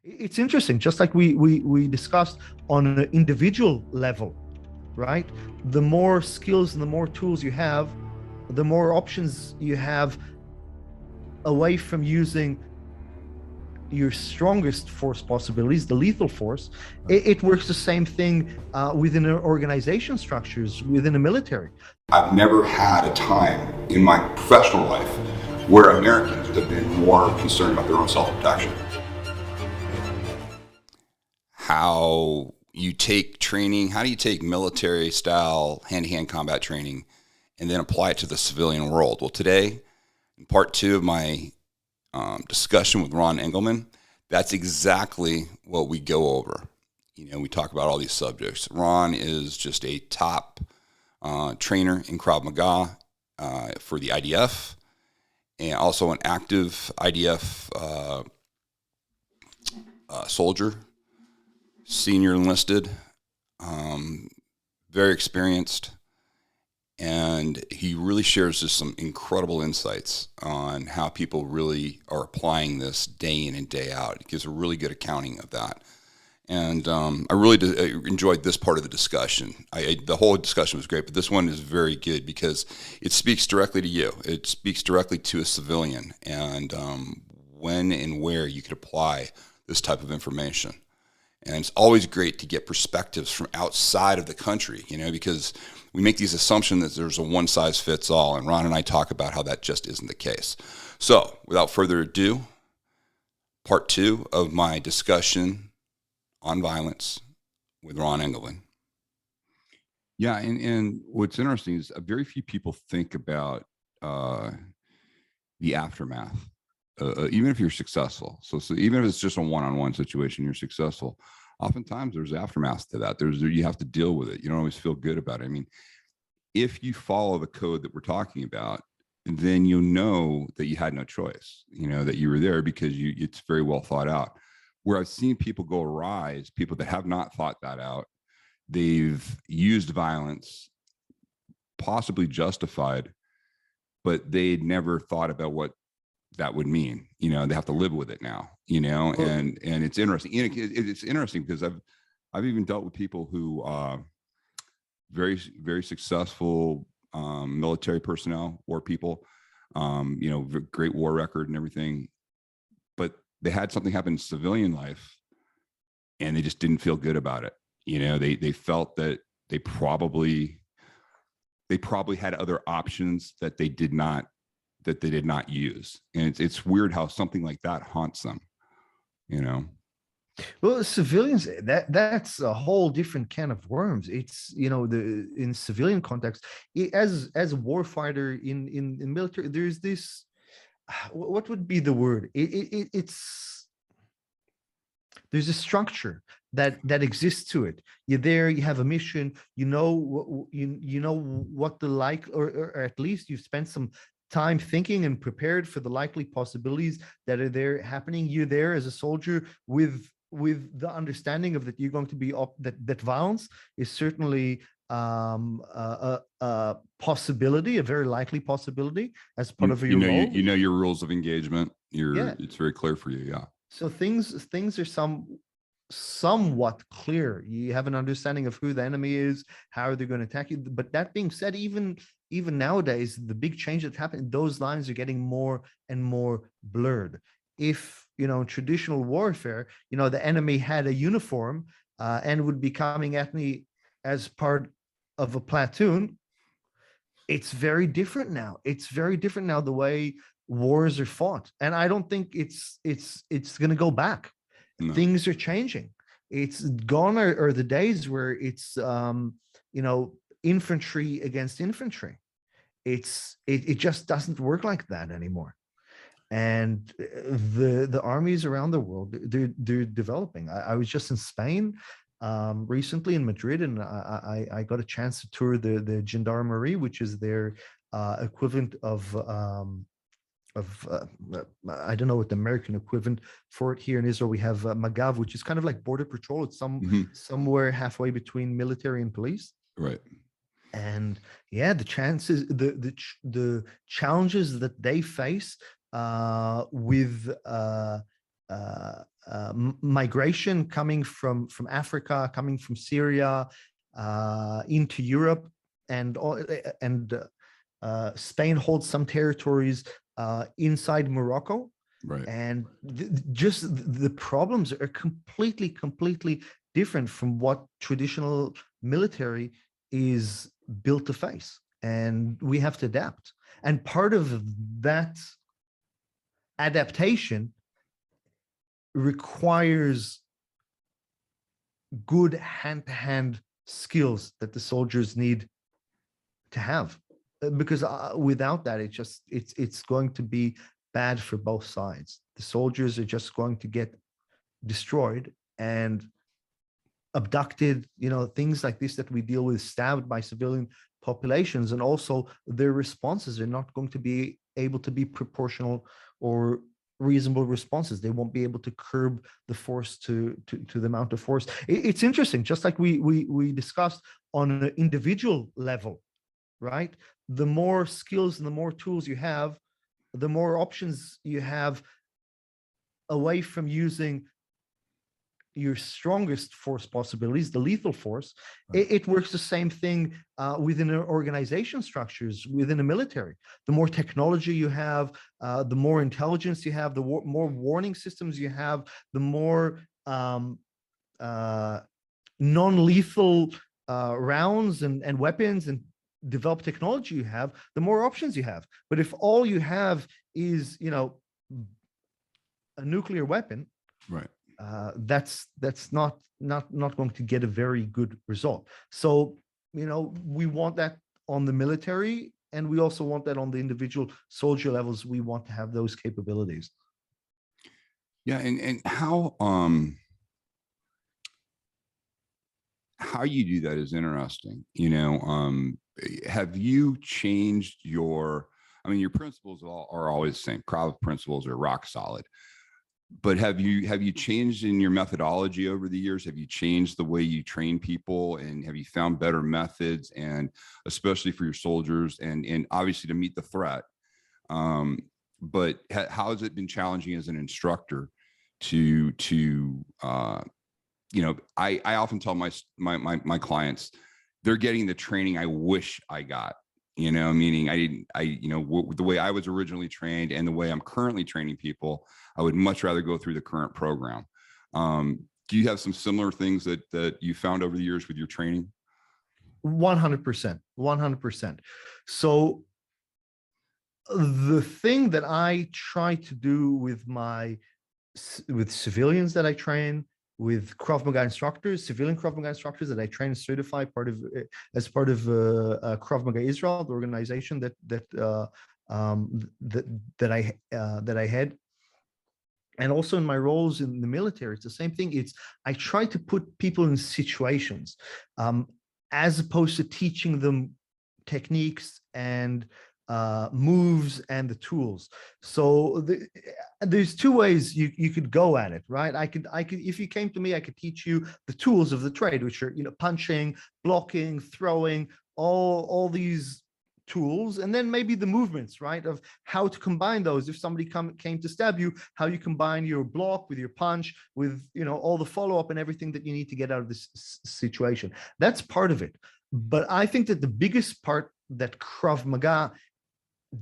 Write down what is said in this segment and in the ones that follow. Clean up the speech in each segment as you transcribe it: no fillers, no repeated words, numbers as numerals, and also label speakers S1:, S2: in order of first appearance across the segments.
S1: It's interesting, just like we discussed on an individual level, right? The more skills and the more tools you have, the more options you have away from using your strongest force possibilities, the lethal force. It works the same thing within organization structures, within the military.
S2: I've never had a time in my professional life where Americans have been more concerned about their own self-protection.
S3: How you take training, how do you take military style hand-to-hand combat training and then apply it to the civilian world? Well, today, in part 2 of my discussion with Ron Engelman, that's exactly what we go over. We talk about all these subjects. Ron is just a top trainer in Krav Maga for the IDF, and also an active IDF soldier, senior enlisted, very experienced, and he really shares just some incredible insights on how people really are applying this day in and day out. It gives a really good accounting of that. And I really enjoyed this part of the discussion. The whole discussion was great, but this one is very good because it speaks directly to you. It speaks directly to a civilian, and when and where you could apply this type of information. And it's always great to get perspectives from outside of the country, because we make these assumptions that there's a one-size-fits-all, and Ron and I talk about how that just isn't the case. So, without further ado, part 2 of my discussion on violence with Ron Engelman.
S4: Yeah, and what's interesting is very few people think about the aftermath. Even if you're successful, so even if it's just a one-on-one situation, you're successful. Oftentimes, there's aftermath to that. You have to deal with it. You don't always feel good about it. I mean, if you follow the code that we're talking about, then you'll know that you had no choice. That you were there because it's very well thought out. Where I've seen people go awry is people that have not thought that out. They've used violence, possibly justified, but they'd never thought about what that would mean. They have to live with it now, and it's interesting. It's interesting because I've even dealt with people who very, very successful military personnel, war people, great war record and everything, but they had something happen in civilian life and they just didn't feel good about it. They felt that they probably had other options that they did not use. And it's weird how something like that haunts them,
S1: Well, civilians, that's a whole different can of worms. It's, in civilian context, as a warfighter in military, there's this, what would be the word? It's there's a structure that exists to it. You're there, you have a mission, you know what or at least you've spent some time thinking and prepared for the likely possibilities that are there happening. You're there as a soldier with the understanding of that you're going to be that violence is certainly a possibility, a very likely possibility as part of your role.
S4: Your rules of engagement. It's very clear for you. Yeah.
S1: So things are somewhat clear. You have an understanding of who the enemy is, how they're going to attack you. But that being said, even nowadays, the big change that happened, those lines are getting more and more blurred. If in traditional warfare, the enemy had a uniform and would be coming at me as part of a platoon, it's very different now. It's very different now the way wars are fought, and I don't think it's going to go back. No. Things are changing. It's gone are the days where it's infantry against infantry. It just doesn't work like that anymore. And the armies around the world, they're developing. I was just in Spain recently in Madrid, and I got a chance to tour the gendarmerie, which is their equivalent of I don't know what the American equivalent for it. Here in Israel, we have Magav, which is kind of like border patrol. It's somewhere halfway between military and police.
S4: Right.
S1: And yeah, the challenges that they face with migration coming from Africa, coming from Syria into Europe, and Spain holds some territories inside Morocco.
S4: Right.
S1: And just the problems are completely different from what traditional military is built to face. And we have to adapt. And part of that adaptation requires good hand-to-hand skills that the soldiers need to have, because without that, it's going to be bad for both sides. The soldiers are just going to get destroyed and abducted, things like this that we deal with, stabbed by civilian populations, and also their responses are not going to be able to be proportional or reasonable responses. They won't be able to curb the force to the amount of force. It's interesting, just like we discussed on an individual level, right? The more skills and the more tools you have, the more options you have away from using your strongest force possibilities, the lethal force. Right. It works the same thing within organization structures, within the military. The more technology you have, the more intelligence you have, the more warning systems you have, the more non-lethal rounds and weapons and developed technology you have, the more options you have. But if all you have is, a nuclear weapon,
S4: right,
S1: that's not going to get a very good result. So, we want that on the military, and we also want that on the individual soldier levels. We want to have those capabilities.
S4: Yeah, and how you do that is interesting. Have you changed your principles are always the same. Krav principles are rock solid. But have you changed in your methodology over the years? Have you changed the way you train people, and have you found better methods, and especially for your soldiers and obviously to meet the threat? But how has it been challenging as an instructor to I often tell my clients, they're getting the training I wish I got. Meaning the way I was originally trained and the way I'm currently training people, I would much rather go through the current program. Do you have some similar things that you found over the years with your training?
S1: 100%. So the thing that I try to do with civilians that I train, with Krav Maga instructors, civilian Krav Maga instructors that I train and certify as part of Krav Maga Israel, the organization that I had, and also in my roles in the military. It's the same thing. I try to put people in situations, as opposed to teaching them techniques and moves and the tools. So there's two ways you could go at it, right? I could if you came to me, I could teach you the tools of the trade, which are punching, blocking, throwing, all these tools, and then maybe the movements, right, of how to combine those. If somebody came to stab you, how you combine your block with your punch, with all the follow-up and everything that you need to get out of this situation. That's part of it. But I think that the biggest part that Krav Maga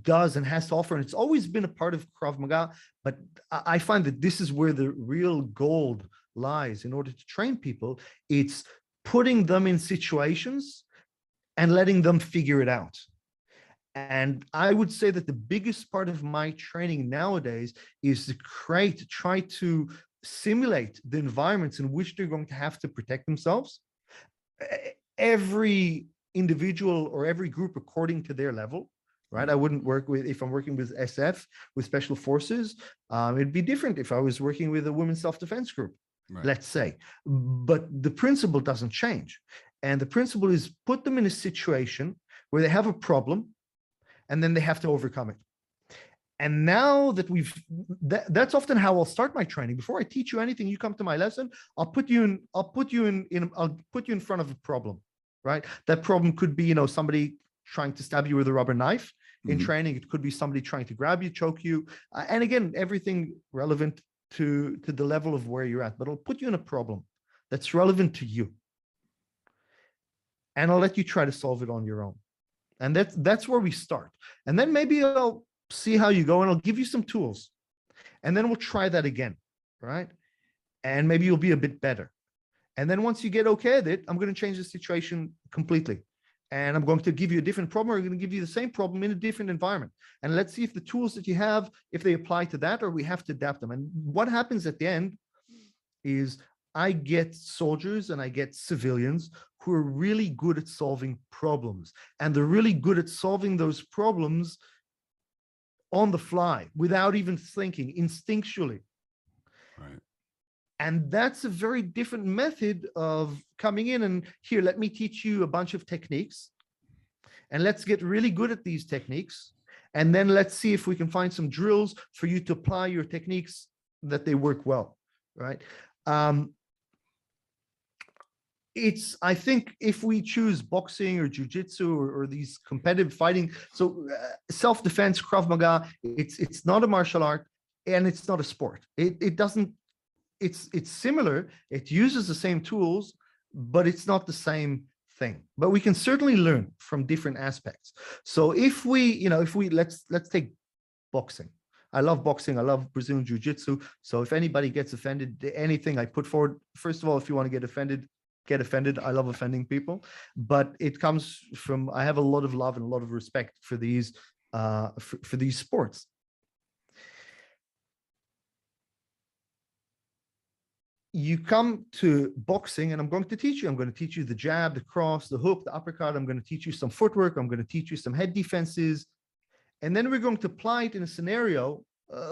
S1: does and has to offer, and it's always been a part of Krav Maga, but I find that this is where the real gold lies in order to train people. It's putting them in situations and letting them figure it out. And I would say that the biggest part of my training nowadays is to try to simulate the environments in which they're going to have to protect themselves. Every individual or every group according to their level, right? I wouldn't work with, if I'm working with SF, with special forces, it'd be different if I was working with a women's self-defense group, right, let's say. But the principle doesn't change. And the principle is put them in a situation where they have a problem, and then they have to overcome it. And now that that's often how I'll start my training. Before I teach you anything, you come to my lesson, I'll put you in front of a problem, right? That problem could be, somebody trying to stab you with a rubber knife in training. It could be somebody trying to grab you, choke you. And again, everything relevant to the level of where you're at, but I'll put you in a problem that's relevant to you. And I'll let you try to solve it on your own. And that's where we start. And then maybe I'll see how you go and I'll give you some tools. And then we'll try that again, right? And maybe you'll be a bit better. And then once you get okay at it, I'm going to change the situation completely. And I'm going to give you a different problem, or I'm going to give you the same problem in a different environment. And let's see if the tools that you have, if they apply to that, or we have to adapt them. And what happens at the end is I get soldiers and I get civilians who are really good at solving problems. And they're really good at solving those problems on the fly without even thinking, instinctually.
S4: Right.
S1: And that's a very different method of coming in and here, let me teach you a bunch of techniques and let's get really good at these techniques. And then let's see if we can find some drills for you to apply your techniques that they work well, right? I think if we choose boxing or jujitsu or these competitive fighting, so self-defense, Krav Maga, it's not a martial art and it's not a sport. It's similar. It uses the same tools, but it's not the same thing. But we can certainly learn from different aspects. So if we let's take boxing. I love boxing. I love Brazilian Jiu-Jitsu. So if anybody gets offended, anything I put forward, first of all, if you want to get offended, get offended. I love offending people, but it comes from, I have a lot of love and a lot of respect for these sports. You come to boxing and I'm going to teach you the jab, the cross, the hook, the uppercut. I'm going to teach you some footwork. I'm going to teach you some head defenses. And then we're going to apply it in a scenario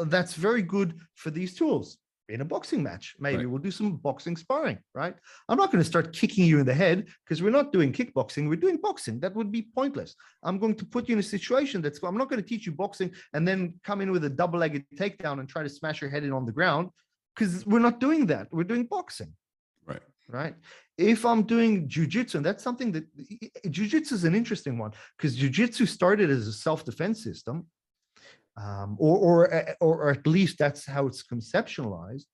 S1: that's very good for these tools. In a boxing match, maybe we'll do some boxing sparring, right? I'm not going to start kicking you in the head because we're not doing kickboxing. We're doing boxing. That would be pointless. I'm going to put you in a situation I'm not going to teach you boxing and then come in with a double-legged takedown and try to smash your head in on the ground, because we're not doing that. We're doing boxing. Right. If I'm doing jujitsu, and that's something that jujitsu is an interesting one, because jujitsu started as a self-defense system, or at least that's how it's conceptualized.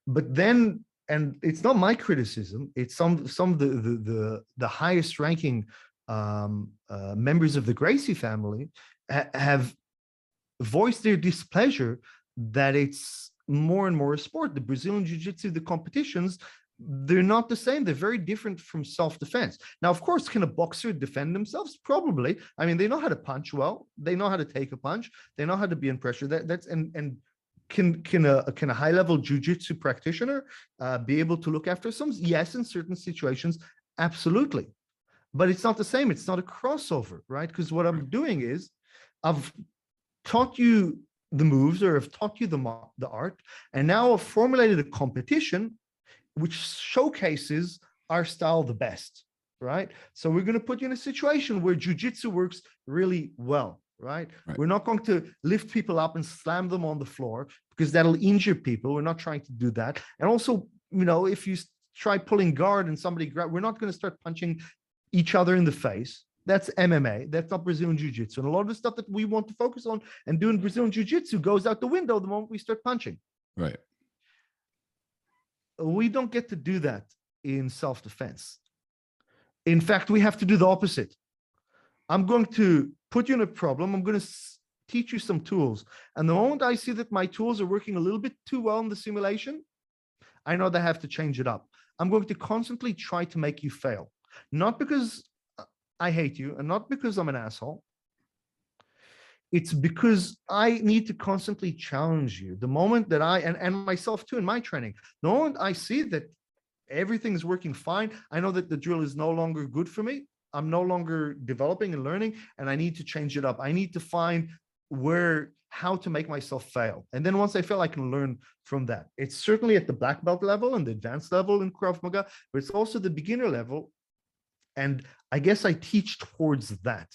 S1: But then, and it's not my criticism, it's some of the highest ranking members of the Gracie family have voiced their displeasure that it's more and more a sport. The Brazilian Jiu-Jitsu, the competitions, they're not the same. They're very different from self-defense. Now, of course, can a boxer defend themselves? Probably. I mean, they know how to punch well. They know how to take a punch. They know how to be in pressure. Can a high-level jiu-jitsu practitioner be able to look after some? Yes, in certain situations, absolutely. But it's not the same. It's not a crossover, right? Because what I'm doing is I've taught you the moves, or I've taught you the art, and now I've formulated a competition which showcases our style the best, right? So we're going to put you in a situation where jiu-jitsu works really well, right? We're not going to lift people up and slam them on the floor because that'll injure people. We're not trying to do that. And also, if you try pulling guard and somebody we're not going to start punching each other in the face. That's MMA. That's not Brazilian Jiu-Jitsu. And a lot of the stuff that we want to focus on and do in Brazilian Jiu-Jitsu goes out the window the moment we start punching.
S4: Right.
S1: We don't get to do that in self-defense. In fact, we have to do the opposite. I'm going to put you in a problem. I'm going to teach you some tools. And the moment I see that my tools are working a little bit too well in the simulation, I know that I have to change it up. I'm going to constantly try to make you fail. Not because I hate you and not because I'm an asshole. It's because I need to constantly challenge you. The moment that and myself too in my training, the moment I see that everything is working fine, I know that the drill is no longer good for me. I'm no longer developing and learning, and I need to change it up. I need to find how to make myself fail. And then once I fail, I can learn from that. It's certainly at the black belt level and the advanced level in Krav Maga, but it's also the beginner level. And I guess I teach towards that.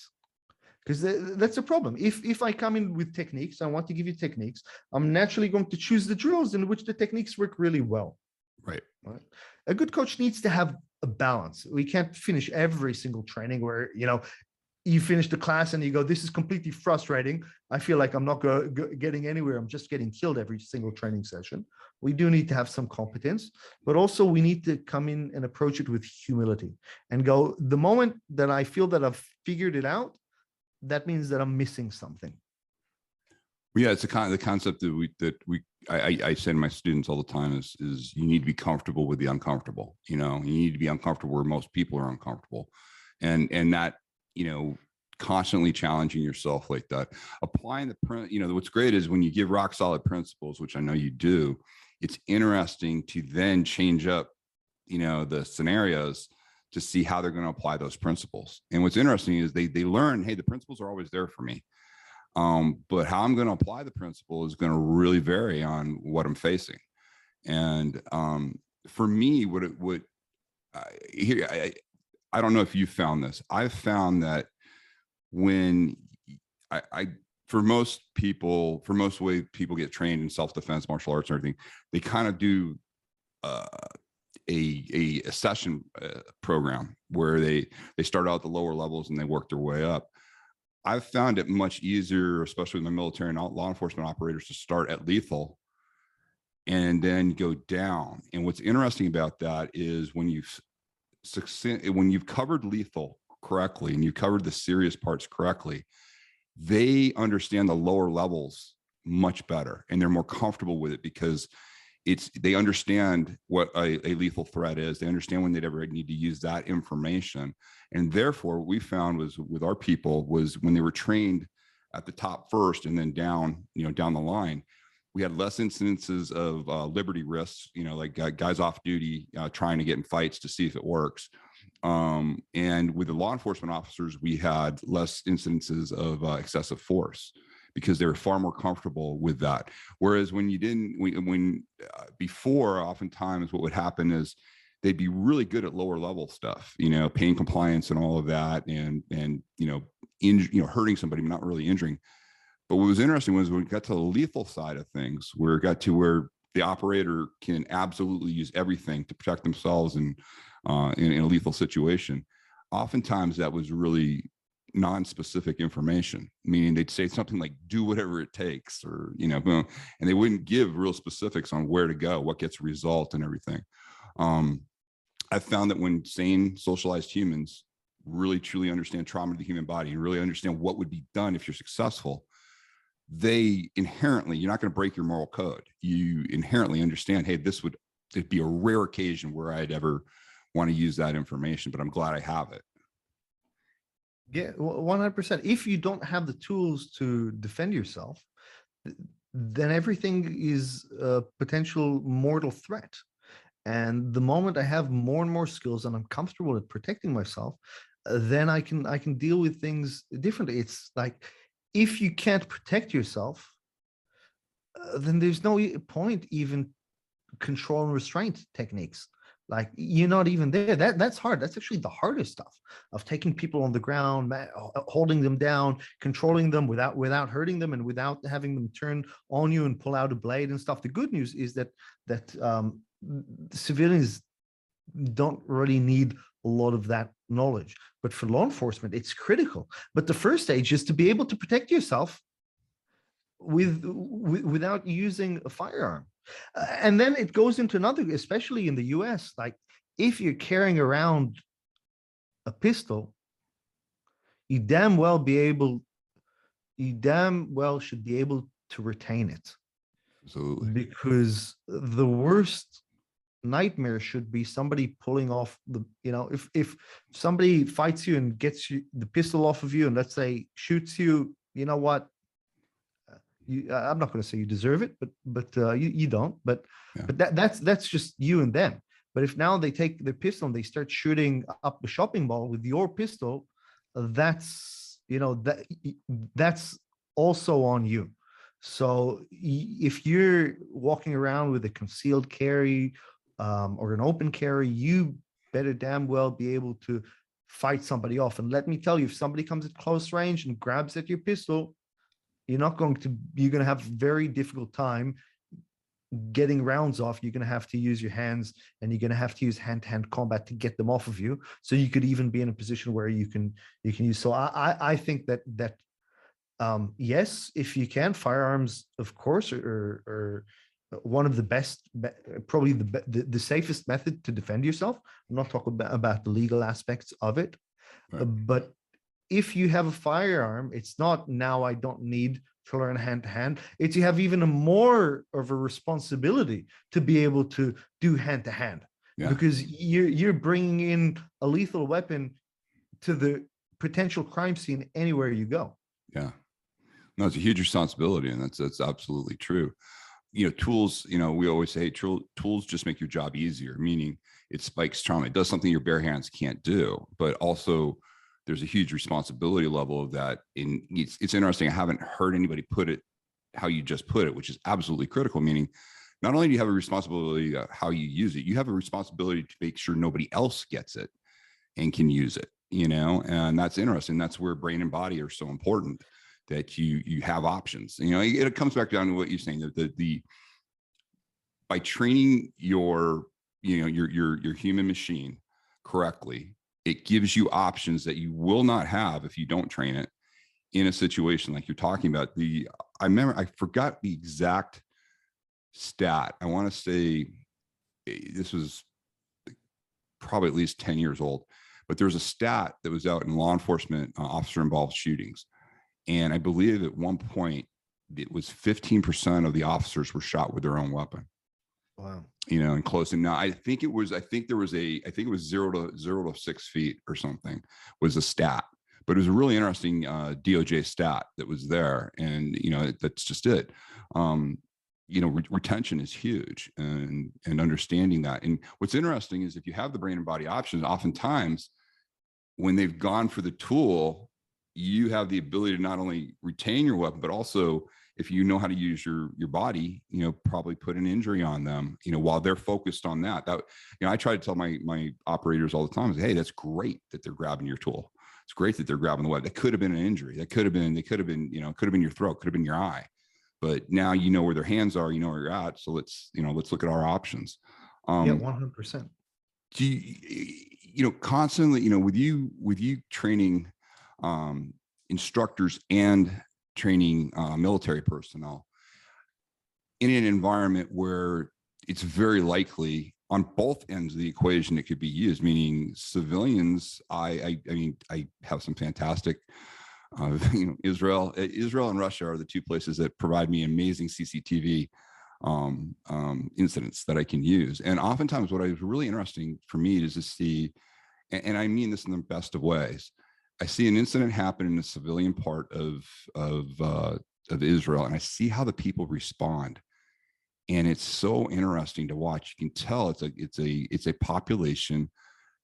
S1: Because that's a problem. If I come in with techniques, I want to give you techniques, I'm naturally going to choose the drills in which the techniques work really well.
S4: Right.
S1: A good coach needs to have a balance. We can't finish every single training where, you finish the class and you go, this is completely frustrating. I feel like I'm not getting anywhere. I'm just getting killed every single training session. We do need to have some competence, but also we need to come in and approach it with humility and go, the moment that I feel that I've figured it out, that means that I'm missing something.
S4: Yeah, it's the concept that I say to my students all the time is you need to be comfortable with the uncomfortable. You know, you need to be uncomfortable where most people are uncomfortable, and that, you know, constantly challenging yourself like that, applying what's great is when you give rock solid principles, which I know you do, it's interesting to then change up, you know, the scenarios to see how they're going to apply those principles. And what's interesting is they learn, hey, the principles are always there for me. But how I'm going to apply the principle is going to really vary on what I'm facing. And for me, I don't know if you found this. I've found that when for most way people get trained in self-defense, martial arts, and everything, they kind of do a session program where they start out at the lower levels and they work their way up. I've found it much easier, especially with my military and law enforcement operators, to start at lethal and then go down. And what's interesting about that is when you've covered lethal correctly and you've covered the serious parts correctly, they understand the lower levels much better and they're more comfortable with it because they understand what a lethal threat is. They understand when they'd ever need to use that information. And therefore, what we found was with our people was when they were trained at the top first and then down, down the line, we had less incidences of liberty risks, like guys off duty trying to get in fights to see if it works. And with the law enforcement officers, we had less incidences of excessive force because they were far more comfortable with that. Whereas when before, oftentimes what would happen is they'd be really good at lower level stuff, pain compliance and all of that, and hurting somebody, but not really injuring. But what was interesting was when we got to the lethal side of things, where it got to where the operator can absolutely use everything to protect themselves in a lethal situation. Oftentimes that was really non-specific information, meaning they'd say something like, do whatever it takes, or, and they wouldn't give real specifics on where to go, what gets a result and everything. I found that when sane, socialized humans really truly understand trauma to the human body and really understand what would be done if you're successful, they inherently, you're not going to break your moral code. You inherently understand, hey, it'd be a rare occasion where I'd ever want to use that information, but I'm glad I have it.
S1: Yeah, 100%. If you don't have the tools to defend yourself, then everything is a potential mortal threat. And the moment I have more and more skills and I'm comfortable at protecting myself, then I can deal with things differently. It's like, if you can't protect yourself, then there's no point even control and restraint techniques. Like, you're not even there. That's hard. That's actually the hardest stuff, of taking people on the ground, holding them down, controlling them without hurting them and without having them turn on you and pull out a blade and stuff. The good news is that civilians don't really need a lot of that knowledge, but for law enforcement, it's critical. But the first stage is to be able to protect yourself without using a firearm. And then it goes into another, especially in the US, like if you're carrying around a pistol, you damn well should be able to retain it.
S4: Absolutely.
S1: Because the worst nightmare should be somebody pulling off if somebody fights you and gets the pistol off of you and, let's say, shoots you, you know what? I'm not going to say you deserve it, but you don't. But
S4: yeah.
S1: But that's just you and them. But if now they take their pistol and they start shooting up the shopping mall with your pistol, that's also on you. So if you're walking around with a concealed carry or an open carry, you better damn well be able to fight somebody off. And let me tell you, if somebody comes at close range and grabs at your pistol, you're going to have a very difficult time getting rounds off, you're going to have to use your hands, and you're going to have to use hand-to-hand combat to get them off of you. So you could even be in a position where you can use. So I think that yes, if you can, firearms, of course, are one of the best, probably the safest method to defend yourself. I'm not talking about the legal aspects of it,
S4: Right.
S1: but if you have a firearm, it's not now I don't need to learn hand to hand. It's you have even a more of a responsibility to be able to do hand to hand,
S4: Yeah.
S1: because you're bringing in a lethal weapon to the potential crime scene anywhere you go.
S4: Yeah. No, it's a huge responsibility, and that's absolutely true. You know, tools, you know, we always say tools just make your job easier, meaning it spikes trauma. It does something your bare hands can't do, but also there's a huge responsibility level of that. And it's interesting. I haven't heard anybody put it how you just put it, which is absolutely critical, meaning not only do you have a responsibility how you use it, you have a responsibility to make sure nobody else gets it and can use it, you know, and that's interesting. That's where brain and body are so important, that you have options. You know, it comes back down to what you're saying, that the by training your, you know, your human machine correctly, it gives you options that you will not have if you don't train it in a situation like you're talking about. I remember, I forgot the exact stat. I want to say this was probably at least 10 years old, but there was a stat that was out in law enforcement officer involved shootings. And I believe at one point it was 15% of the officers were shot with their own weapon.
S1: Wow.
S4: You know, in close. And now I think it was 0 to 6 feet or something was a stat, but it was a really interesting DOJ stat that was there. And, you know, that's just it. You know, retention is huge, and understanding that. And what's interesting is if you have the brain and body options, oftentimes when they've gone for the tool, you have the ability to not only retain your weapon, but also, if you know how to use your body, you know, probably put an injury on them, you know, while they're focused on that. You know, I try to tell my operators all the time, hey, that's great that they're grabbing your tool. It's great that they're grabbing the weapon. That could have been an injury. They could have been, you know, could have been your throat, could have been your eye. But now you know where their hands are, you know where you're at. So let's look at our options.
S1: Yeah, 100%.
S4: Do you know, constantly, you know, with you training instructors and training military personnel in an environment where it's very likely on both ends of the equation it could be used, meaning civilians. I mean, I have some fantastic, you know, Israel and Russia are the two places that provide me amazing CCTV incidents that I can use. And oftentimes what is really interesting for me is to see, and I mean this in the best of ways, I see an incident happen in the civilian part of Israel, and I see how the people respond, and it's so interesting to watch. You can tell it's a population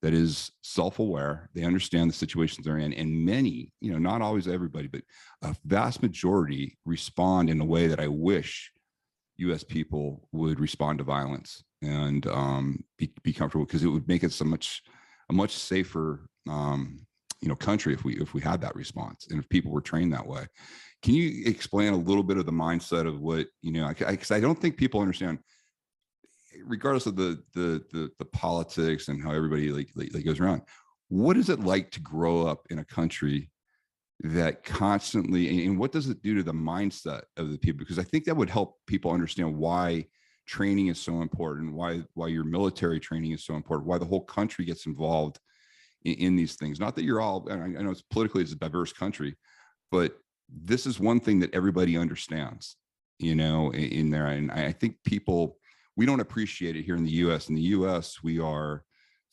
S4: that is self-aware. They understand the situations they're in, and many, you know, not always everybody, but a vast majority respond in a way that I wish U.S. people would respond to violence and be comfortable, because it would make it a much safer you know, country if we had that response and if people were trained that way. Can you explain a little bit of the mindset of what, you know, because I don't think people understand, regardless of the politics and how everybody like goes around, what is it like to grow up in a country that constantly, and what does it do to the mindset of the people? Because I think that would help people understand why training is so important, why your military training is so important, why the whole country gets involved in these things. Not that you're all, I know it's politically, it's a diverse country, but this is one thing that everybody understands, you know, in there. And I think we don't appreciate it here in the US. In the US, we are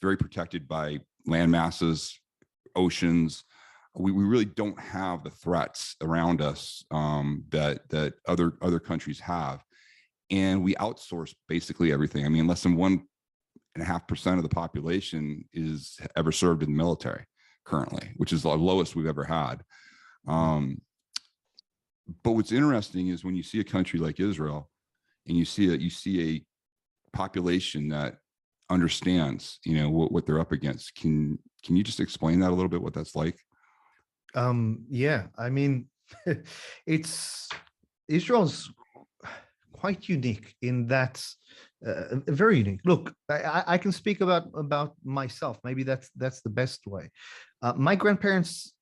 S4: very protected by land masses, oceans. We really don't have the threats around us that other countries have. And we outsource basically everything. I mean, less than 1.5% of the population is ever served in the military currently, which is the lowest we've ever had. But what's interesting is when you see a country like Israel and you see a population that understands, you know, what they're up against. Can you just explain that a little bit, what that's like?
S1: Yeah, I mean, Israel's quite unique in that, very unique. Look, I can speak about myself. Maybe that's the best way. My grandparents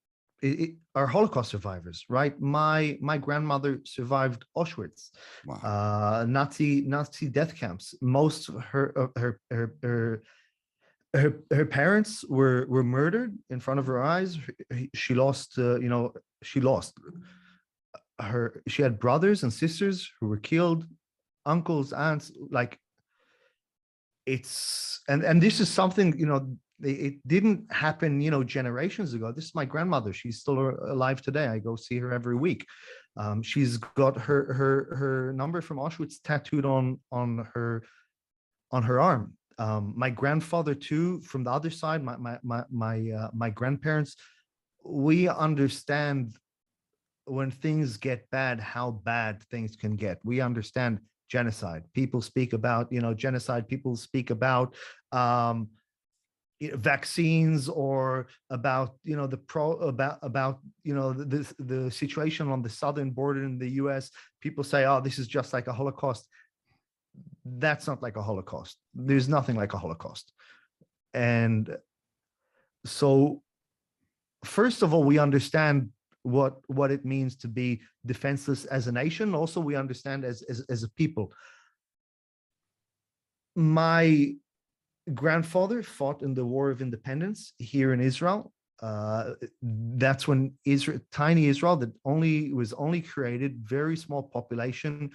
S1: are Holocaust survivors, right? My grandmother survived Auschwitz,
S4: Wow.
S1: Nazi death camps. Most of her parents were murdered in front of her eyes. She lost, she lost her. She had brothers and sisters who were killed, uncles, aunts. Like, it's and this is something, it didn't happen, generations ago. This is my grandmother. She's still alive today. I go see her every week. She's got her number from Auschwitz tattooed on her arm. My grandfather too, from the other side, my grandparents. We understand when things get bad, how bad things can get. We understand genocide. People speak about, genocide. People speak about vaccines, or about, the situation on the southern border in the US. People say, oh, this is just like a Holocaust. That's not like a Holocaust. There's nothing like a Holocaust. And so, first of all, we understand what it means to be defenseless as a nation. Also, we understand as a people. My grandfather fought in the War of Independence here in Israel. That's when tiny Israel, that was only created, very small population,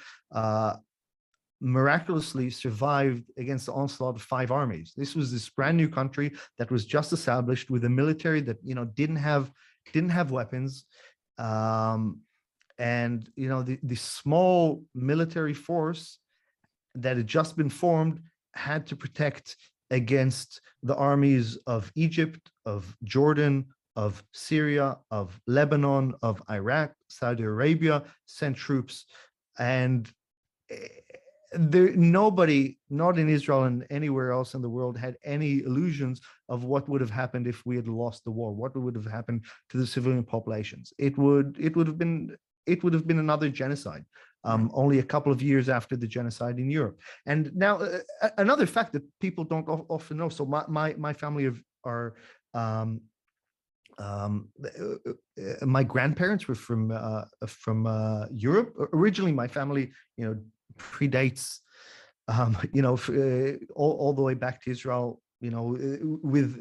S1: miraculously survived against the onslaught of 5 armies. This was this brand new country that was just established, with a military that didn't have weapons, and the small military force that had just been formed had to protect against the armies of Egypt, of Jordan, of Syria, of Lebanon, of Iraq. Saudi Arabia sent troops, and nobody, not in Israel and anywhere else in the world, had any illusions of what would have happened if we had lost the war. What would have happened to the civilian populations? It would have been another genocide. Only a couple of years after the genocide in Europe. And now, another fact that people don't often know. So my family are my grandparents were from Europe. Originally, my family, predates, all the way back to Israel. With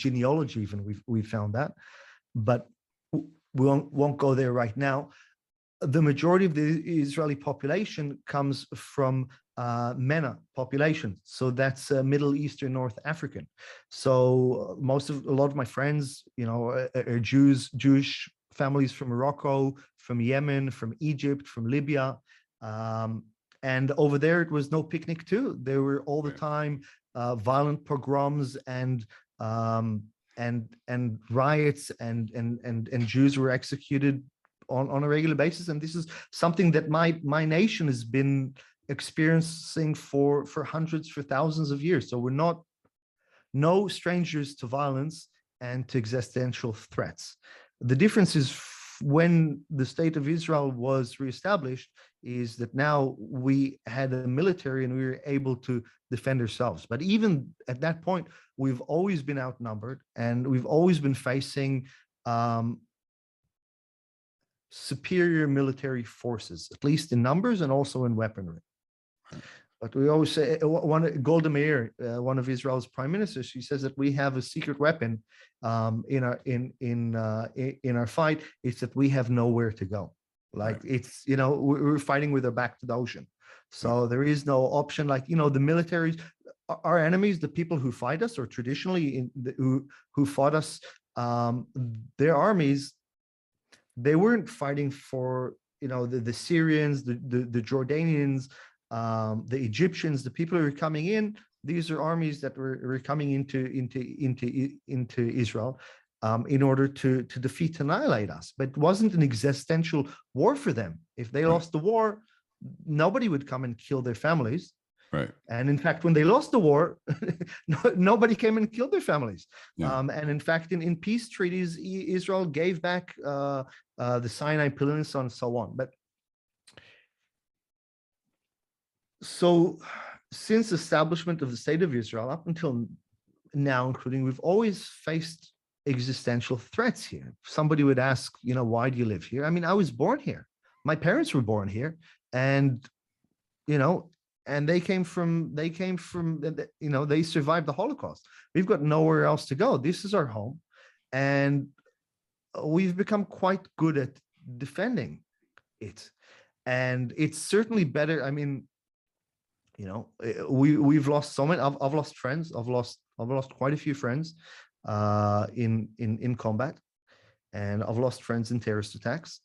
S1: genealogy, even we found that, but we won't go there right now. The majority of the Israeli population comes from MENA population. So that's Middle Eastern, North African. So a lot of my friends, are Jewish families from Morocco, from Yemen, from Egypt, from Libya. And over there, it was no picnic too. There were all the time violent pogroms and riots, and Jews were executed on a regular basis. And this is something that my nation has been experiencing for hundreds, for thousands of years. So we're no strangers to violence and to existential threats. The difference is, when the state of Israel was reestablished, is that now we had a military and we were able to defend ourselves. But even at that point, we've always been outnumbered, and we've always been facing superior military forces, at least in numbers and also in weaponry. But we always say, Golda Meir, one of Israel's prime ministers, she says that we have a secret weapon in our fight. It's that we have nowhere to go. Like, it's, we're fighting with our back to the ocean. So there is no option. Like, the militaries, our enemies, the people who fight us, or traditionally who fought us, their armies, they weren't fighting for, the Syrians, the Jordanians, the Egyptians, the people who are coming in. These are armies that were coming into Israel in order to defeat, annihilate us. But it wasn't an existential war for them. If they lost the war, nobody would come and kill their families.
S4: Right.
S1: And in fact, when they lost the war, nobody came and killed their families.
S4: Yeah.
S1: And in fact, in peace treaties, Israel gave back the Sinai Peninsula and so on. But So since establishment of the state of Israel up until now, including, we've always faced existential threats here. Somebody would ask, why do you live here? I mean, I was born here. My parents were born here, and and they survived the Holocaust. We've got nowhere else to go. This is our home, and we've become quite good at defending it. And it's certainly better. I mean, we've lost so many. I've lost friends. I've lost quite a few friends in combat, and I've lost friends in terrorist attacks.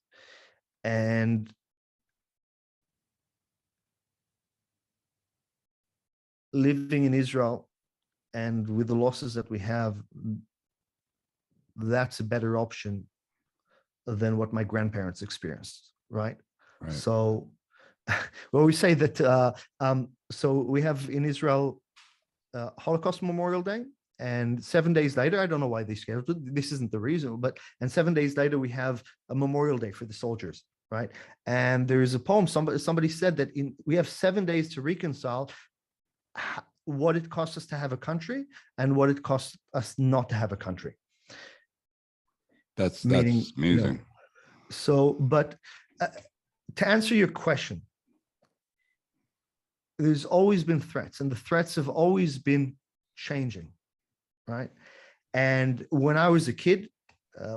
S1: And living in Israel, and with the losses that we have, that's a better option than what my grandparents experienced, right? So, well, we say that. So we have in Israel Holocaust Memorial Day, and 7 days later, I don't know why they scheduled it. This isn't the reason, and 7 days later we have a Memorial Day for the soldiers, right? And there is a poem. Somebody said that we have 7 days to reconcile what it costs us to have a country and what it costs us not to have a country.
S4: That's amazing.
S1: So, but to answer your question, there's always been threats, and the threats have always been changing, right? And when I was a kid,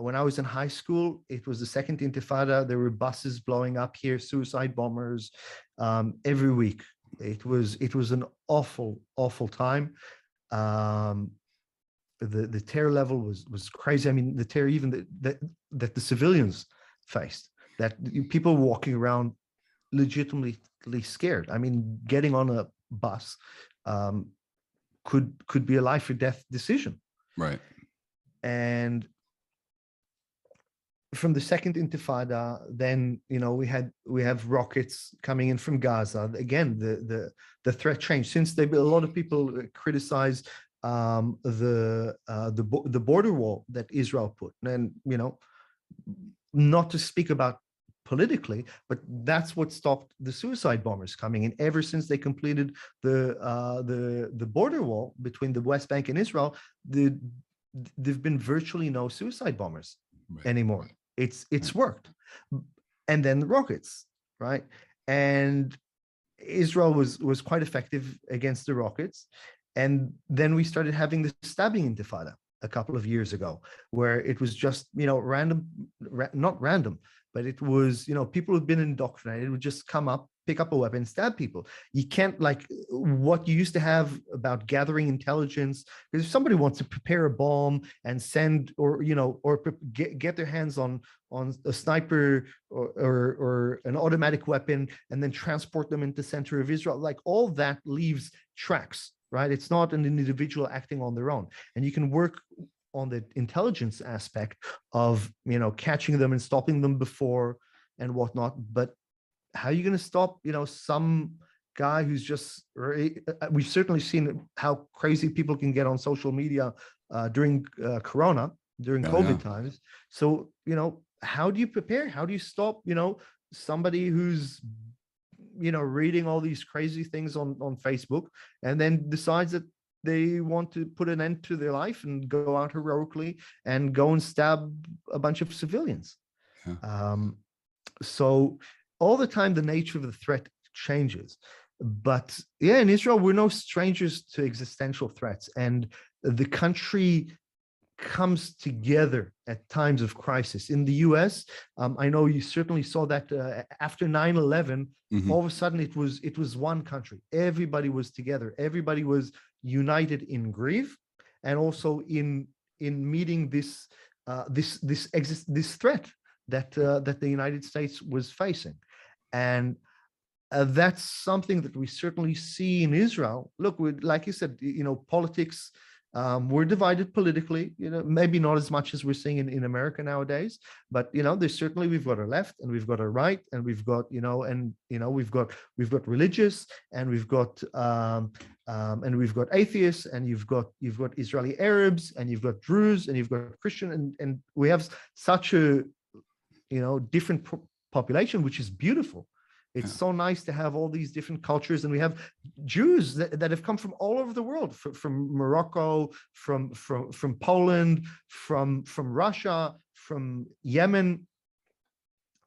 S1: when I was in high school, it was the second Intifada. There were buses blowing up here, suicide bombers every week. It was an awful time. The terror level was crazy. I mean, the terror even that the civilians faced, that people walking around legitimately scared. I mean, getting on a bus could be a life or death decision.
S4: Right. And
S1: from the second Intifada, then we have rockets coming in from Gaza. Again, the threat changed. Since a lot of people criticize the border wall that Israel put, and not to speak about politically, but that's what stopped the suicide bombers coming in. Ever since they completed the border wall between the West Bank and Israel, there've been virtually no suicide bombers anymore. It's worked. And then the rockets, right? And Israel was quite effective against the rockets. And then we started having the stabbing intifada a couple of years ago, where it was just, random, not random, but it was, people who'd been indoctrinated would just come up, pick up a weapon, stab people. You can't, like what you used to have about gathering intelligence, because if somebody wants to prepare a bomb and send, or get their hands on a sniper or an automatic weapon and then transport them into the center of Israel, like all that leaves tracks, right? It's not an individual acting on their own. And you can work on the intelligence aspect of, catching them and stopping them before and whatnot. But how are you going to stop, some guy who's just, we've certainly seen how crazy people can get on social media during COVID times. So, how do you prepare? How do you stop, somebody who's, reading all these crazy things on Facebook and then decides that they want to put an end to their life and go out heroically and go and stab a bunch of civilians? So all the time, the nature of the threat changes. But yeah, in Israel, we're no strangers to existential threats, and the country comes together at times of crisis. In the US, I know you certainly saw that after 9/11, all of a sudden it was one country. Everybody was together. Everybody was united in grief, and also in meeting this threat that the United States was facing. And that's something that we certainly see in Israel. Look, like you said, politics, we're divided politically, maybe not as much as we're seeing in America nowadays, but, there's certainly, we've got a left and we've got a right, and we've got, we've got religious, and we've got atheists, and you've got Israeli Arabs, and you've got Druze, and you've got Christian, and we have such a, different population, which is beautiful. It's so nice to have all these different cultures, and we have Jews that have come from all over the world, from Morocco, from Poland, from Russia, from Yemen.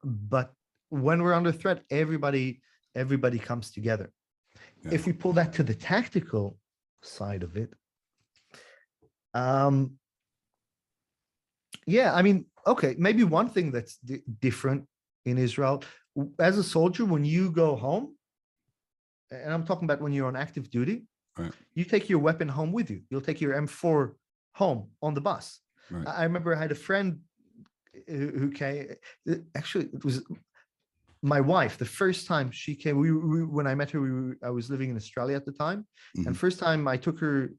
S1: But when we're under threat, everybody comes together.
S4: Yeah.
S1: If we pull that to the tactical side of it, yeah, I mean, okay, maybe one thing that's different in Israel, as a soldier, when you go home, and I'm talking about when you're on active duty,
S4: Right.
S1: you take your weapon home with you. You'll take your M4 home on the bus.
S4: Right.
S1: I remember I had a friend who came, actually, it was my wife. The first time she came, when I met her, I was living in Australia at the time.
S4: Mhm.
S1: And first time I took her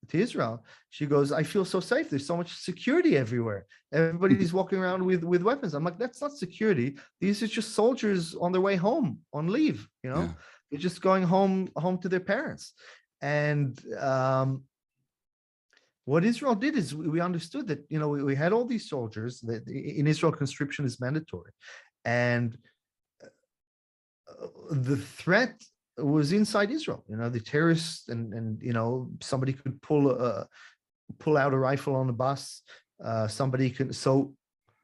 S1: to Israel, she goes, I feel so safe. There's so much security everywhere. Everybody's walking around with weapons. I'm like, that's not security. These are just soldiers on their way home on leave, you know?
S4: Yeah.
S1: They're just going home to their parents. And what Israel did is we understood that, you know, we had all these soldiers that in Israel conscription is mandatory. And the threat was inside Israel, you know, the terrorists and you know, somebody could pull out a rifle on a bus. Somebody can, so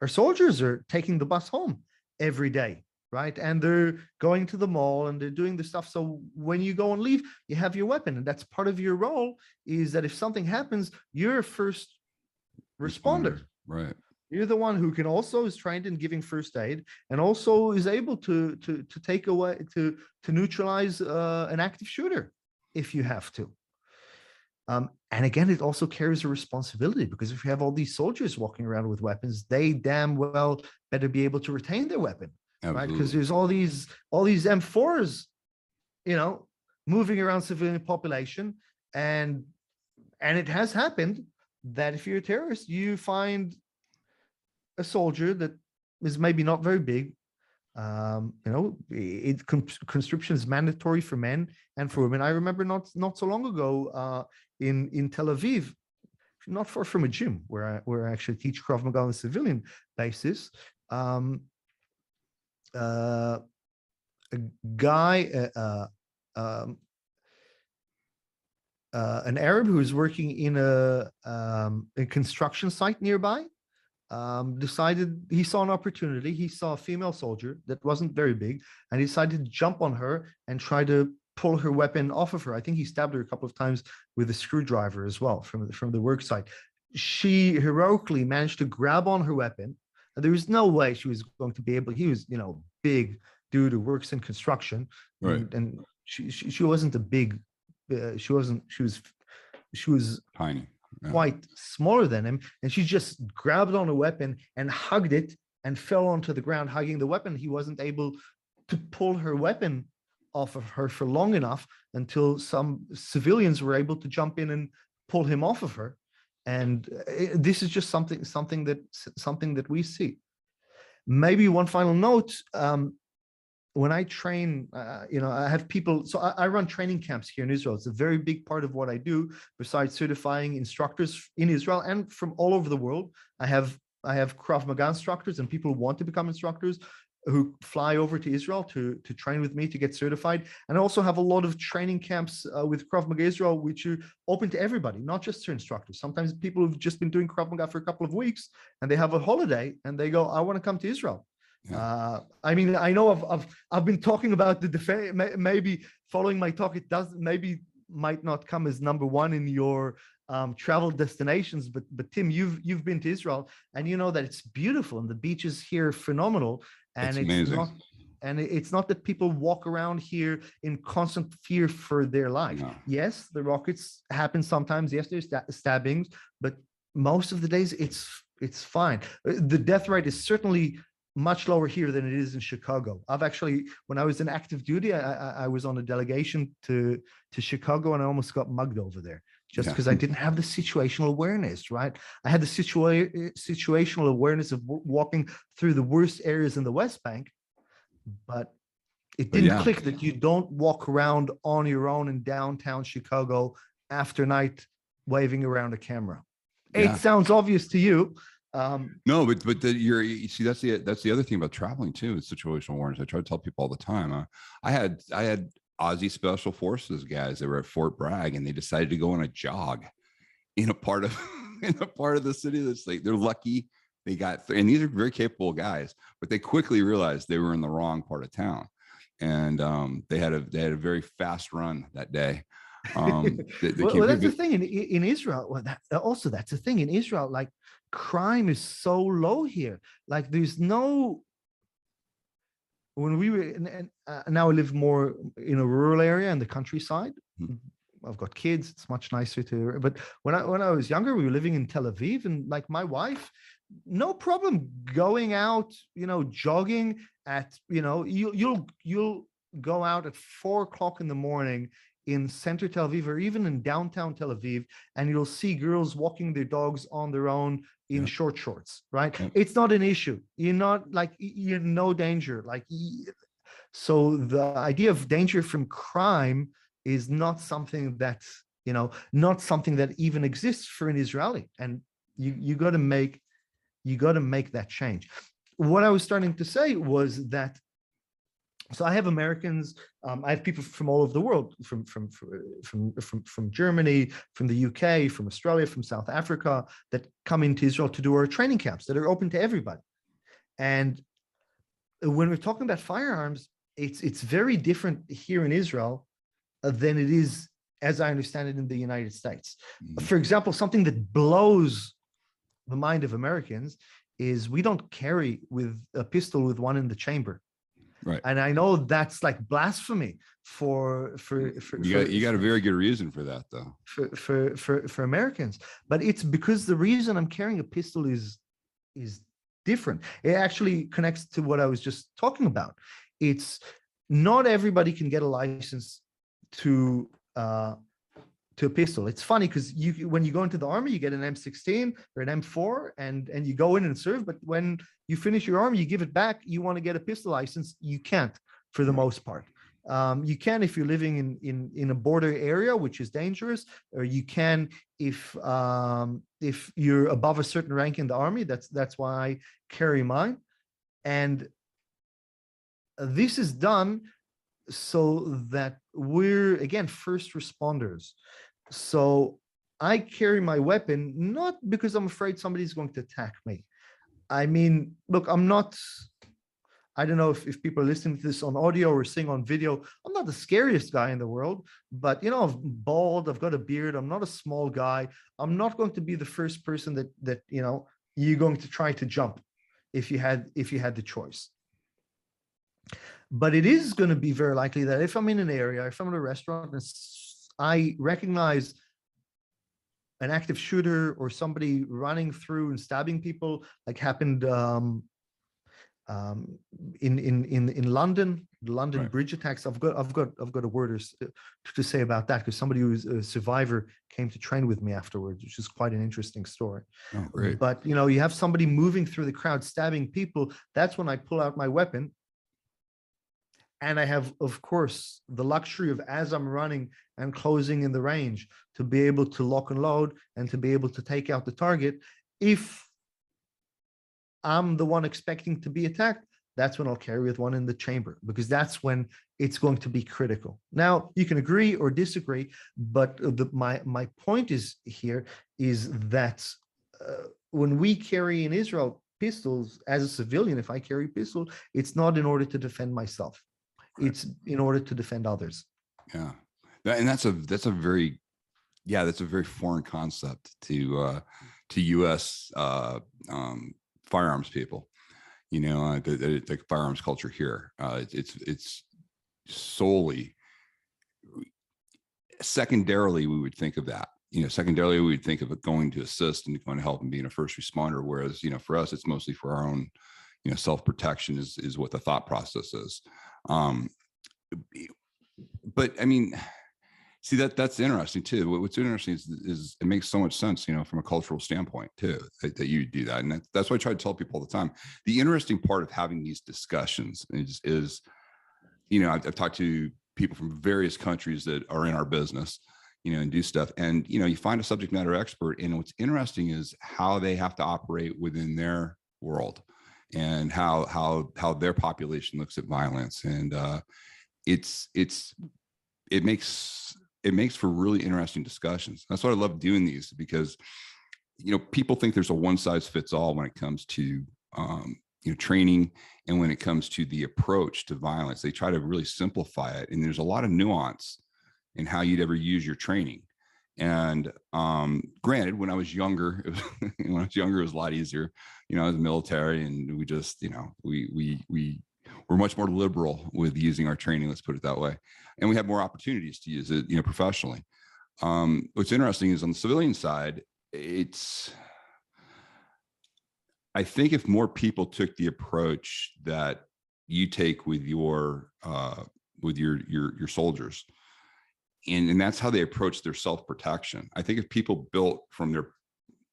S1: our soldiers are taking the bus home every day, right? And they're going to the mall and they're doing the stuff. So when you go on leave, you have your weapon, and that's part of your role, is that if something happens, you're a first responder.
S4: Right.
S1: You're the one who can also is trained in giving first aid, and also is able to take away, to neutralize an active shooter if you have to. And again, it also carries a responsibility, because if you have all these soldiers walking around with weapons, they damn well better be able to retain their weapon.
S4: Absolutely.
S1: Right? Because there's all these M4s, you know, moving around civilian population, and it has happened that if you're a terrorist, you find a soldier that is maybe not very big. You know, conscription is mandatory for men and for women. I remember not so long ago in Tel Aviv, not far from a gym where I actually teach Krav Maga on a civilian basis. A guy, an Arab who was working in a construction site nearby, decided, he saw an opportunity. He saw a female soldier that wasn't very big, and he decided to jump on her and try to pull her weapon off of her. I think he stabbed her a couple of times with a screwdriver as well from the work site. She heroically managed to grab on her weapon, and there was no way she was going to be able. He was, you know, big dude who works in construction,
S4: Right.
S1: and she wasn't a big. She was
S4: Tiny. Yeah.
S1: quite smaller than him, and she just grabbed on a weapon and hugged it and fell onto the ground hugging the weapon. He wasn't able to pull her weapon off of her for long enough until some civilians were able to jump in and pull him off of her. And this is just something that we see. Maybe one final note. When I train, you know, I have people, so I run training camps here in Israel. It's a very big part of what I do, besides certifying instructors in Israel and from all over the world. I have Krav Maga instructors and people who want to become instructors who fly over to Israel to train with me to get certified. And I also have a lot of training camps with Krav Maga Israel, which are open to everybody, not just to instructors. Sometimes people who've just been doing Krav Maga for a couple of weeks and they have a holiday and they go, I want to come to Israel.
S4: Yeah.
S1: I mean, I know I've been talking about the defense. Maybe following my talk, it does might not come as number one in your travel destinations. But Tim, you've been to Israel, and you know that it's beautiful, and the beaches here are phenomenal. And
S4: It's amazing.
S1: It's not that people walk around here in constant fear for their life.
S4: No.
S1: Yes, the rockets happen sometimes. Yes, there's stabbings, but most of the days it's fine. The death rate is certainly much lower here than it is in Chicago. I've actually, when I was in active duty, I was on a delegation to Chicago, and I almost got mugged over there just because I didn't have the situational awareness, right? I had the situational awareness of walking through the worst areas in the West Bank, but it didn't click that you don't walk around on your own in downtown Chicago after night waving around a camera.
S4: Yeah.
S1: It sounds obvious to you,
S4: No, but you see, that's the other thing about traveling too, is situational awareness. I try to tell people all the time. I had Aussie Special Forces guys that were at Fort Bragg, and they decided to go on a jog in a part of the city that's like, they're lucky they got, and these are very capable guys, but they quickly realized they were in the wrong part of town, and they had a very fast run that day.
S1: Well, that's the thing in Israel. Well, that's the thing in Israel. Like, crime is so low here. Like, there's no. When we were now I live more in a rural area in the countryside. I've got kids. It's much nicer to. But when I was younger, we were living in Tel Aviv, and like my wife, no problem going out, jogging at, you'll go out at 4 o'clock in the morning in center Tel Aviv, or even in downtown Tel Aviv, and you'll see girls walking their dogs on their own in short shorts, right? It's not an issue. You're no danger. So the idea of danger from crime is not something that's, not something that even exists for an Israeli. And you got to make that change. What I was starting to say was that, so I have Americans, I have people from all over the world, from Germany, from the UK, from Australia, from South Africa, that come into Israel to do our training camps that are open to everybody. And when we're talking about firearms, it's very different here in Israel than it is, as I understand it, in the United States. For example, something that blows the mind of Americans is we don't carry with a pistol with one in the chamber.
S4: Right.
S1: And I know that's like blasphemy for
S4: you got a very good reason for that, though.
S1: For Americans. But it's because the reason I'm carrying a pistol is different. It actually connects to what I was just talking about. It's not everybody can get a license to a pistol. It's funny because when you go into the army, you get an M16 or an M4, and you go in and serve. But when you finish your army, you give it back. You want to get a pistol license, you can't, for the most part. You can if you're living in a border area, which is dangerous, or you can if you're above a certain rank in the army. That's why I carry mine, and this is done so that we're, again, first responders. So I carry my weapon not because I'm afraid somebody's going to attack me. I mean, look, I don't know if people are listening to this on audio or seeing on video. I'm not the scariest guy in the world, but I'm bald, I've got a beard, I'm not a small guy. I'm not going to be the first person that you're going to try to jump if you had the choice. But it is going to be very likely that if I'm in an area, if I'm in a restaurant, and I recognize an active shooter or somebody running through and stabbing people, like happened in London, the London
S4: Right.
S1: bridge attacks. I've got a word to say about that, because somebody who's a survivor came to train with me afterwards, which is quite an interesting story.
S4: Oh, great.
S1: But you have somebody moving through the crowd, stabbing people. That's when I pull out my weapon. And I have, of course, the luxury of, as I'm running and closing in the range, to be able to lock and load and to be able to take out the target. If I'm the one expecting to be attacked, that's when I'll carry with one in the chamber, because that's when it's going to be critical. Now, you can agree or disagree, but my point is that when we carry in Israel pistols as a civilian, if I carry a pistol, it's not in order to defend myself. It's in order to defend others.
S4: Yeah. And that's a very foreign concept to US firearms people, the firearms culture here. It's solely, secondarily, we would think of that. Secondarily, we would think of it going to assist and going to help and being a first responder. Whereas, for us, it's mostly for our own, self-protection is what the thought process is. But I mean, see, that's interesting too. What's interesting is it makes so much sense, from a cultural standpoint too, that you do that. And that's why I try to tell people all the time. The interesting part of having these discussions is I've talked to people from various countries that are in our business, and do stuff. And, you find a subject matter expert, and what's interesting is how they have to operate within their world and how their population looks at violence. And it makes for really interesting discussions. That's why I love doing these, because, people think there's a one size fits all when it comes to, training, and when it comes to the approach to violence. They try to really simplify it. And there's a lot of nuance in how you'd ever use your training. And granted, when I was younger, it was a lot easier. I was military, and we just, we were much more liberal with using our training. Let's put it that way. And we have more opportunities to use it, professionally. What's interesting is on the civilian side, I think if more people took the approach that you take with your soldiers, and that's how they approach their self-protection. I think if people built from their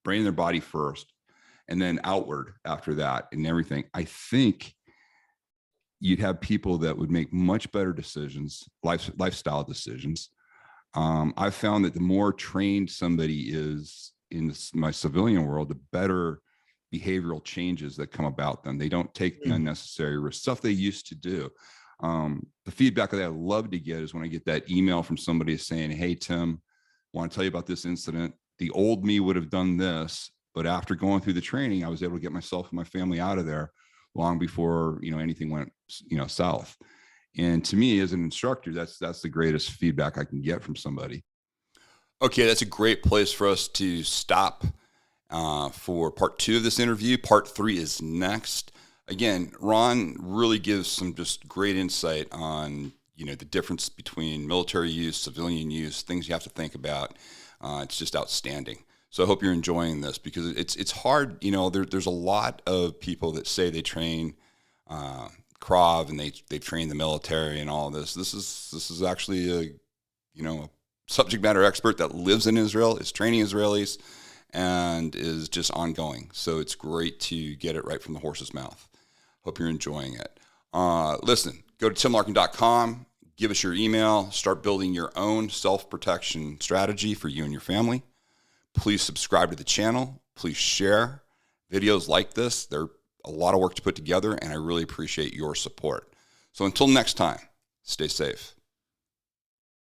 S4: brain and their body first, and then outward after that and everything, I think you'd have people that would make much better decisions, lifestyle decisions. I've found that the more trained somebody is in my civilian world, the better behavioral changes that come about them. They don't take the unnecessary risk, stuff they used to do. The feedback that I love to get is when I get that email from somebody saying, "Hey, Tim, I want to tell you about this incident. The old me would have done this, but after going through the training, I was able to get myself and my family out of there long before, anything went, south." And to me, as an instructor, that's the greatest feedback I can get from somebody.
S3: Okay, that's a great place for us to stop for part 2 of this interview. Part 3 is next. Again, Ron really gives some just great insight on, the difference between military use, civilian use, things you have to think about. It's just outstanding. So I hope you're enjoying this, because it's hard. There's a lot of people that say they train Krav, and they train the military and all this. This is actually a subject matter expert that lives in Israel, is training Israelis, and is just ongoing. So it's great to get it right from the horse's mouth. Hope you're enjoying it. Listen, go to timlarkin.com, give us your email, start building your own self-protection strategy for you and your family. Please subscribe to the channel. Please share videos like this. They're a lot of work to put together, and I really appreciate your support. So until next time, stay safe.